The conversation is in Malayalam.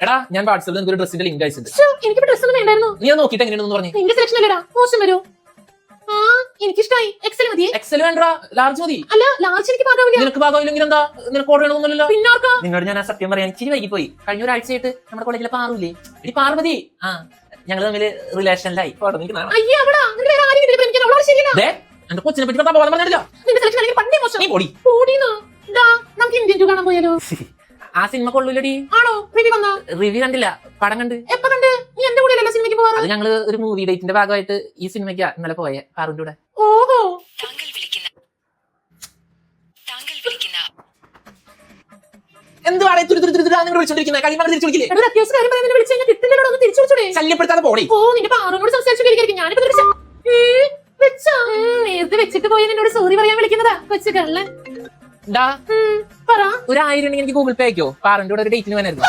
എടാ ഞാൻ വാട്സാപ്പിൽ നിനക്ക് ഒരു ഡ്രസ്സിന്റെ ലിങ്ക് അയച്ചിട്ടുണ്ട്. എനിക്ക് ഡ്രസ് ഒന്നും വേണ്ടായിരുന്നു. നീ അത് നോക്കിയിട്ട് എങ്ങനെയാണെന്ന് പറഞ്ഞു. നിന്റെ സെലക്ഷൻ അല്ലേടാ, മോശം വരൂ. ആ എനിക്കിഷ്ടായി. എക്സൽ മതി. എക്സൽ വേണ്ട, ലാർജ് മതി. അല്ല ലാർജ് എനിക്ക് പാകാവില്ല. നിനക്ക് ഭാഗമില്ലെങ്കിൽ എന്താ, നിനക്ക് ഓർഡർ ചെയ്യണമെന്നല്ലോ. പിന്നാർക്കാ? നിന്നോട് ഞാൻ ആ സത്യം പറയാൻ ഇച്ചിരി വൈകി പോയി. കഴിഞ്ഞ ഒരാഴ്ചയായിട്ട് നമ്മുടെ കോളേജിലെ പാറുല്ലേ, ഈ പാർവതി, ഞങ്ങൾ തമ്മിൽ റിലേഷനിലായി. അയ്യേ അവളാ, നിന്റെ വേറെ ആരെയും ഇതിൽ പ്രേമിക്കാൻ അവളോട് ശരിയല്ല. എന്റെ കൊച്ചിനെ പറ്റി ബോധം പറഞ്ഞല്ലോ. നിന്റെ സെലക്ഷൻ അല്ലെങ്കിൽ പണ്ടേ മോശം. നീ പൊടി. പൊടിന്നോ? ഡാ നമുക്ക് ഇന്ത്യൻ ടു കാണാൻ പോയാലോ? ആ സിനിമ കൊള്ളൂലടി. ആണോ? റിവ്യൂ വന്നാ? റിവ്യൂ കണ്ടില്ല, പടം കണ്ട്. എപ്പോ കണ്ട്? നീ എന്റെ കൂടെ അല്ലേ സിനിമയ്ക്ക് പോവാറ്? അത് ഞങ്ങള് ഒരു മൂവി ഡേറ്റിന്റെ ഭാഗമായിട്ട് ഈ സിനിമയ്ക്ക് ഇന്നലെ പോയെ പാറുന്റെ കൂടെ. ഓഹോ. എന്തുവാടെ വിളിച്ചോണ്ടിരിക്കുന്നത്? കഴിയുമ്പോൾ തിരിച്ചു വിളിക്കില്ലേ? ഒരു അത്യാവശ്യ കാര്യം പറയാൻ വിളിച്ചു കഴിഞ്ഞാൽ കിട്ടില്ലല്ലോ, ഒന്ന് തിരിച്ചു വിളിച്ചൂടെ? ശല്യപ്പെടുത്താതെ പോടി. ഓ നിന്റെ പാറോട് സംസാരിച്ചു. ഞാനിപ്പോ നേരത്തെ വെച്ചിട്ട് പോയി എന്നോട് സോറി പറയാൻ വിളിക്കുന്നതാ കൊച്ചു കള്ളൻ. ഡാ പറ. ഒരു 1000 എനിക്ക് ഗൂഗിൾ പേ അയക്കോ? പാറിന്റെ കൂടെ ഒരു ഡേറ്റിന് വേണമായിരുന്നു.